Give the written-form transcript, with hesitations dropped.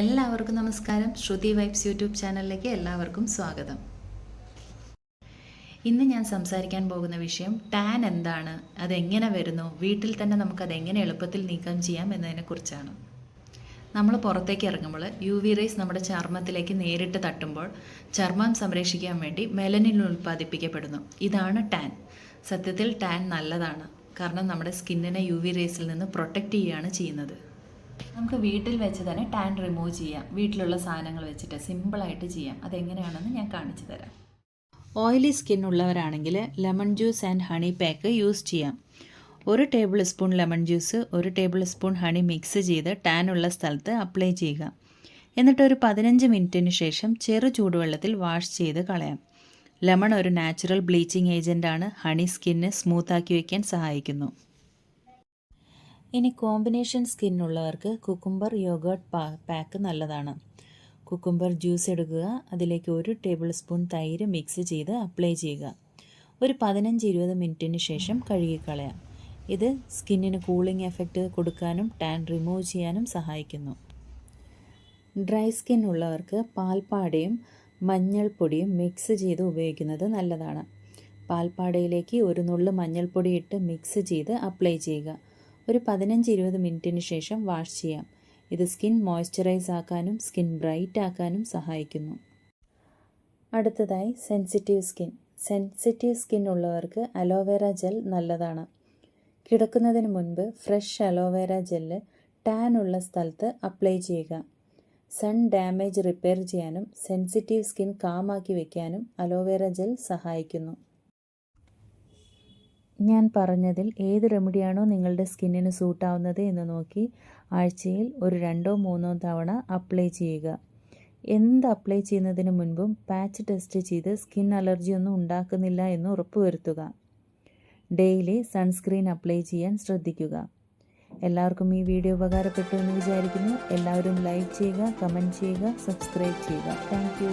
എല്ലാവർക്കും നമസ്കാരം. ശ്രുതി vibes YouTube ചാനലിലേക്ക് എല്ലാവർക്കും സ്വാഗതം. ഇന്ന് ഞാൻ സംസാരിക്കാൻ പോകുന്ന വിഷയം ടാൻ എന്താണ്, അതെങ്ങനെ വരുന്നു, വീട്ടിൽ തന്നെ നമുക്കത് എങ്ങനെ എളുപ്പത്തിൽ നീക്കം ചെയ്യാം എന്നതിനെക്കുറിച്ചാണ്. നമ്മൾ പുറത്തേക്ക് ഇറങ്ങുമ്പോൾ UV റേസ് നമ്മുടെ ചർമ്മത്തിലേക്ക് നേരിട്ട് തട്ടുമ്പോൾ ചർമ്മം സംരക്ഷിക്കാൻ വേണ്ടി മെലനിൻ ഉൽപ്പാദിപ്പിക്കപ്പെടുന്നു. ഇതാണ് ടാൻ. സത്യത്തിൽ ടാൻ നല്ലതാണ്, കാരണം നമ്മുടെ സ്കിന്നിനെ UV റേസിൽ നിന്ന് പ്രൊട്ടക്റ്റ് ചെയ്യുകയാണ് ചെയ്യുന്നത്. നമുക്ക് വീട്ടിൽ വെച്ച് തന്നെ ടാൻ റിമൂവ് ചെയ്യാം. വീട്ടിലുള്ള സാധനങ്ങൾ വെച്ചിട്ട് സിമ്പിളായിട്ട് ചെയ്യാം. അതെങ്ങനെയാണെന്ന് ഞാൻ കാണിച്ചു തരാം. ഓയിലി സ്കിൻ ഉള്ളവരാണെങ്കിൽ lemon juice and honey pack use ചെയ്യാം. 1 tablespoon lemon juice 1 tablespoon honey mix ചെയ്ത് ടാൻ ഉള്ള സ്ഥലത്ത് അപ്ലൈ ചെയ്യുക. എന്നിട്ട് ഒരു 15 മിനിറ്റിന് ശേഷം ചെറു ചൂടുവെള്ളത്തിൽ വാഷ് ചെയ്ത് കളയാം. ലെമൺ ഒരു നാച്ചുറൽ ബ്ലീച്ചിങ് ഏജൻ്റാണ്. ഹണി സ്കിന്ന് സ്മൂത്താക്കി വയ്ക്കാൻ സഹായിക്കുന്നു. ഇനി കോമ്പിനേഷൻ സ്കിന്നുള്ളവർക്ക് കുക്കുംബർ യോഗേർട്ട് പാക്ക് നല്ലതാണ്. കുക്കുംബർ ജ്യൂസ് എടുക്കുക, അതിലേക്ക് 1 ടേബിൾ സ്പൂൺ തൈര് മിക്സ് ചെയ്ത് അപ്ലൈ ചെയ്യുക. ഒരു 15-20 മിനിറ്റിന് ശേഷം കഴുകിക്കളയാം. ഇത് സ്കിന്നിന് കൂളിംഗ് എഫക്റ്റ് കൊടുക്കാനും ടാൻ റിമൂവ് ചെയ്യാനും സഹായിക്കുന്നു. ഡ്രൈ സ്കിൻ ഉള്ളവർക്ക് പാൽപ്പാടയും മഞ്ഞൾപ്പൊടിയും മിക്സ് ചെയ്ത് ഉപയോഗിക്കുന്നത് നല്ലതാണ്. പാൽപ്പാടയിലേക്ക് ഒരു നുള്ളു മഞ്ഞൾപ്പൊടി ഇട്ട് മിക്സ് ചെയ്ത് അപ്ലൈ ചെയ്യുക. ഒരു 15-20 മിനിറ്റിന് ശേഷം വാഷ് ചെയ്യാം. ഇത് സ്കിൻ മോയ്സ്ചറൈസ് ആക്കാനും സ്കിൻ ബ്രൈറ്റ് ആക്കാനും സഹായിക്കുന്നു. അടുത്തതായി സെൻസിറ്റീവ് സ്കിൻ ഉള്ളവർക്ക് അലോവേറ ജെൽ നല്ലതാണ്. കിടക്കുന്നതിന് മുൻപ് ഫ്രഷ് അലോവേറ ജെല്ല് ടാൻ ഉള്ള സ്ഥലത്ത് അപ്ലൈ ചെയ്യുക. സൺ ഡാമേജ് റിപ്പയർ ചെയ്യാനും സെൻസിറ്റീവ് സ്കിൻ കാമാക്കി വയ്ക്കാനും അലോവേറ ജെൽ സഹായിക്കുന്നു. ഞാൻ പറഞ്ഞതിൽ ഏത് റെമഡിയാണോ നിങ്ങളുടെ സ്കിന്നിന് സൂട്ടാവുന്നത് എന്ന് നോക്കി ആഴ്ചയിൽ ഒരു 2-3 തവണ അപ്ലൈ ചെയ്യുക. എന്ത് അപ്ലൈ ചെയ്യുന്നതിന് മുൻപും പാച്ച് ടെസ്റ്റ് ചെയ്ത് സ്കിൻ അലർജി ഒന്നും ഉണ്ടാക്കുന്നില്ല എന്ന് ഉറപ്പുവരുത്തുക. ഡെയിലി സൺസ്ക്രീൻ അപ്ലൈ ചെയ്യാൻ ശ്രദ്ധിക്കുക. എല്ലാവർക്കും ഈ വീഡിയോ ഉപകാരപ്പെട്ടു എന്ന് വിചാരിക്കുന്നു. എല്ലാവരും ലൈക്ക് ചെയ്യുക, കമൻറ്റ് ചെയ്യുക, സബ്സ്ക്രൈബ് ചെയ്യുക. താങ്ക്